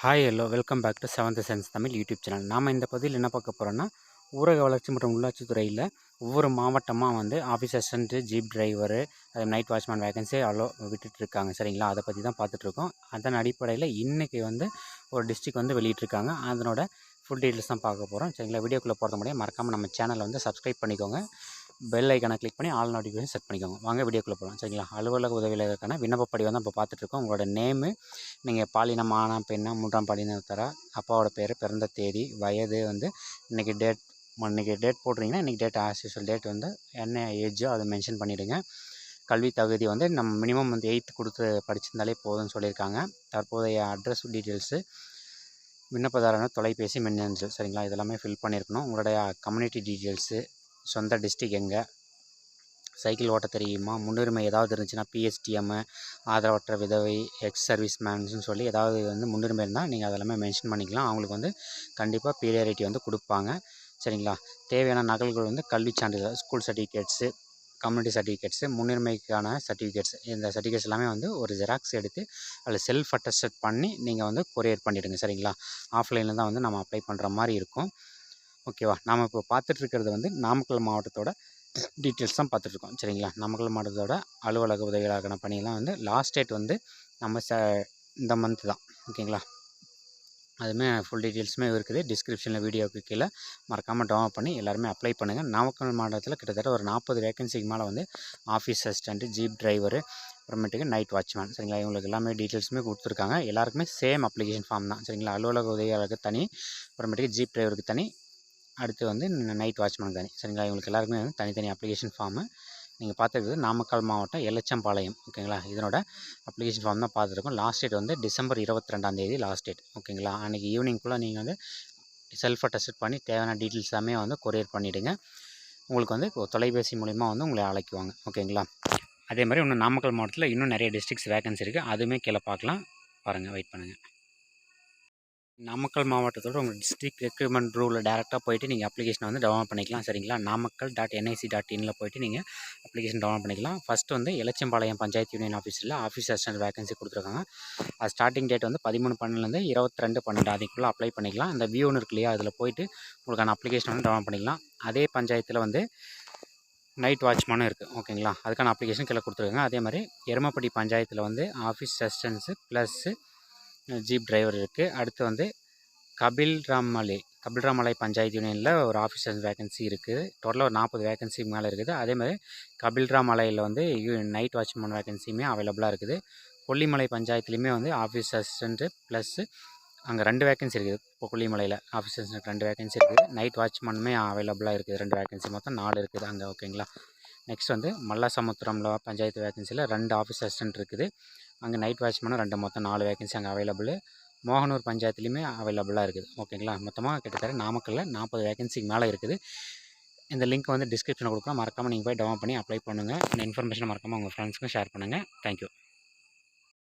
Hi hello welcome back to seventh sense Tamil YouTube channel. நாம் இந்த பதிவில் என்ன பார்க்க போகிறோன்னா, ஊரக வளர்ச்சி மற்றும் உள்ளாட்சி துறையில் ஒவ்வொரு மாவட்டமாக வந்து ஆஃபீஸ் அசிஸ்டண்ட்டு, ஜீப் டிரைவரு, அது நைட் வாட்ச்மேன் வேகன்சி விட்டுட்ருக்காங்க. சரிங்களா, அதை பற்றி தான் பார்த்துட்ருக்கோம். அதன் அடிப்படையில் இன்றைக்கி வந்து ஒரு டிஸ்ட்ரிக் வந்து வெளியிட்ருக்காங்க. அதனோட ஃபுல் டீட்டெயில்ஸ் தான் பார்க்க போகிறோம். சரிங்களா, வீடியோக்குள்ளே போகிறது முடியாது மறக்காமல் நம்ம சேனலை வந்து சப்ஸ்கிரைப் பண்ணிக்கோங்க. பெல் ஐக்கானை கிளிக் பண்ணி ஆல் நோட்டிஃபிகேஷன் செட் பண்ணிக்கோங்க. வாங்க வீடியோக்குள்ளே போகலாம். சரிங்களா, அலுவலக உதவியாளருக்கான விண்ணப்பப்படி வந்து இப்போ பார்த்துட்ருக்கோம். உங்களோட நேமு, நீங்கள் பாலினம் ஆனா பெண்ணா, மூன்றாம் பாலினத்தரா, அப்பாவோட பேர், பிறந்த தேதி, வயது வந்து இன்றைக்கி டேட் போடுறீங்கன்னா இன்றைக்கி டேட் ஆஸ் யூஸ்வல் டேட் வந்து என்ன ஏஜோ அதை மென்ஷன் பண்ணிவிடுங்க. கல்வி தகுதி வந்து நம்ம மினிமம் வந்து 8th கொடுத்து படிச்சிருந்தாலே போதும்னு சொல்லியிருக்காங்க. தற்போதைய அட்ரஸ் டீட்டெயில்ஸு, விண்ணப்பதாரன தொலைபேசி, மின்னஞ்சல், சரிங்களா, இதெல்லாமே ஃபில் பண்ணியிருக்கணும். உங்களுடைய கம்யூனிட்டி டீட்டெயில்ஸு, சொந்த டிஸ்ட்ரிக் எங்கே, சைக்கிள் ஓட்ட தெரியுமா, முன்னுரிமை ஏதாவது இருந்துச்சுன்னா பிஎஸ்டிஎம், ஆதரவற்ற விதவை, எக்ஸ் சர்வீஸ் மேன்ஸ்னு சொல்லி ஏதாவது வந்து முன்னுரிமை இருந்தால் நீங்கள் அதெல்லாமே மென்ஷன் பண்ணிக்கலாம். அவங்களுக்கு வந்து கண்டிப்பாக ப்ரியாரிட்டி வந்து கொடுப்பாங்க. சரிங்களா, தேவையான நகல்கள் வந்து கல்வி சான்றிதழ், ஸ்கூல் சர்டிஃபிகேட்ஸு, கம்யூனிட்டி சர்டிஃபிகேட்ஸு, முன்னுரிமைக்கான சர்டிஃபிகேட்ஸ், இந்த சர்டிஃபிகேட்ஸ் எல்லாமே வந்து ஒரு ஜெராக்ஸ் எடுத்து அதில் செல்ஃப் அட்டஸ்டட் பண்ணி நீங்கள் வந்து கொரியர் பண்ணிவிடுங்க. சரிங்களா, ஆஃப்லைனில் தான் வந்து நம்ம அப்ளை பண்ணுற மாதிரி இருக்கும். ஓகேவா, நாம் இப்போ பார்த்துட்ருக்கிறது வந்து நாமக்கல் மாவட்டத்தோட டீட்டெயில்ஸ் தான் பார்த்துட்ருக்கோம். சரிங்களா, நாமக்கல் மாவட்டத்தோட அலுவலக உதவியாளருக்கான பணியெல்லாம் வந்து லாஸ்ட் டேட் வந்து நம்ம இந்த மந்த் தான். ஓகேங்களா, அதுவுமே ஃபுல் டீட்டெயில்ஸுமே இருக்குது. டிஸ்கிரிப்ஷனில் வீடியோவுக்கு கீழே மறக்காமல் டவுன்லோட் பண்ணி எல்லாருமே அப்ளை பண்ணுங்கள். நாமக்கல் மாவட்டத்தில் கிட்டத்தட்ட ஒரு 40 வேகன்சிக்கு மேலே வந்து ஆஃபீஸ் அசிஸ்டண்ட்டு, ஜீப் டிரைவரு, அப்புறமேட்டுக்கு நைட் வாட்ச்மேன், சரிங்களா, இவங்களுக்கு எல்லாமே டீட்டெயில்ஸுமே கொடுத்துருக்காங்க. எல்லாருக்குமே சேம் அப்ளிகேஷன் ஃபார்ம் தான். சரிங்களா, அலுவலக உதவியாளருக்கு தனி, அப்புறமேட்டுக்கு ஜீப் டிரைவருக்கு தனி, அடுத்து வந்து நைட் வாட்ச்மேன் தனி. சரிங்களா, இவங்களுக்கு எல்லாருக்குமே வந்து தனித்தனி அப்ளிகேஷன் ஃபார்மு. நீங்கள் பார்த்துருக்குது நாமக்கல் மாவட்டம் எலச்சம்பாளையம். ஓகேங்களா, இதனோட அப்ளிகேஷன் ஃபார்ம் தான் பார்த்துருக்கோம். லாஸ்ட் டேட் வந்து டிசம்பர் 22 லாஸ்ட் டேட். ஓகேங்களா, அன்றைக்கி ஈவினிங்குள்ளே நீங்கள் வந்து செல்ஃப் அட்டஸ்ட் பண்ணி தேவையான டீட்டெயில்ஸ் எல்லாமே வந்து கொரியர் பண்ணிவிடுங்க. உங்களுக்கு வந்து தொலைபேசி மூலிமா வந்து உங்களை அழைக்குவாங்க. ஓகேங்களா, அதே மாதிரி இன்னும் நாமக்கல் மாவட்டத்தில் இன்னும் நிறைய டிஸ்ட்ரிக்ஸ் வேகன்சி இருக்குது. அதுவுமே கீழே பார்க்கலாம். பாருங்கள், வெயிட் பண்ணுங்கள். நாமக்கல் மாவட்டத்தோட உங்கள் டிஸ்ட்ரிக்ட் ரெக்ரூட்மெண்ட் ரூலில் டேரெக்டாக போய்ட்டு நீங்கள் அப்ளிகேஷனை வந்து டவுன்லோட் பண்ணிக்கலாம். சரிங்களா, namakal.nic.in போய்ட்டு நீங்கள் அப்ளிகேஷன் டவுன்லோட் பண்ணிக்கலாம். ஃபஸ்ட்டு வந்து எலச்சம்பாளையம் பஞ்சாயத்து யூனியன் ஆஃபீஸில் ஆஃபீஸ் அசிஸ்டன்ட் வேகன்சி கொடுத்துருக்காங்க. அது ஸ்டார்டிங் டேட் வந்து 13/12 22/12 அதுக்குள்ளே அப்ளை பண்ணிக்கலாம். அந்த வியூன்னு இருக்கு இல்லையா, அதில் போய்ட்டு உங்களுக்கான அப்ளிகேஷன் வந்து டவுன்லோட் பண்ணிக்கலாம். அதே பஞ்சாயத்தில் வந்து நைட் வாட்ச்மேனும் இருக்குது. ஓகேங்களா, அதுக்கான அப்ளிகேஷன் கீழே கொடுத்துருக்காங்க. அதே மாதிரி எருமப்பட்டி பஞ்சாயத்தில் வந்து office assistance plus jeep driver இருக்குது. அடுத்து வந்து கபில்ராமலை பஞ்சாயத்து யூனியனில் ஒரு ஆஃபீஸர் வேகன்சி இருக்குது. டோட்டலாக ஒரு 40 வேகன்சி மேலே இருக்குது. அதேமாதிரி கபில்ராமலையில் வந்து நைட் வாட்ச்மேன் வேகன்சியுமே அவைலபிளாக இருக்குது. கொல்லிமலை பஞ்சாயத்துலேயுமே வந்து ஆஃபீஸ் அசிஸ்டண்ட்டு ப்ளஸ்ஸு அங்கே 2 வேகன்சி இருக்குது. இப்போ கொல்லிமலையில் ஆஃபீஸ் அசிஸ்டன்ட் 2 வேகன்சி இருக்குது. நைட் வாட்ச்மேனுமே அவைலபிளாக இருக்குது. 2 வேகன்சி, மொத்தம் 4 இருக்குது அங்கே. ஓகேங்களா, நெக்ஸ்ட் வந்து மல்லசமுத்திரம்ல பஞ்சாயத்து வேகன்சியில் 2 ஆஃபீஸ் அசிஸ்டன்ட் இருக்குது. அங்கே நைட் வாட்ச்மேனும் 2, மொத்தம் 4 வேகன்சி அங்கே அவைலபிள். மோகனூர் பஞ்சாயத்துலேயுமே அவைலபிளாக இருக்குது. ஓகேங்களா, மொத்தமாக கிட்டத்தட்ட நாமக்கல்லில் 40 வேகன்சிக்கு மேலே இருக்குது. இந்த லிங்க் வந்து டிஸ்கிரிப்ஷனில் கொடுக்குறோம். மறக்காமல் நீங்கள் போய் டவுன்லோட் பண்ணி அப்ளை பண்ணுங்கள். இந்த இன்ஃபர்மேஷனை மறக்காமல் உங்கள் ஃப்ரெண்ட்ஸ்க்கும் ஷேர் பண்ணுங்கள். தேங்க்யூ.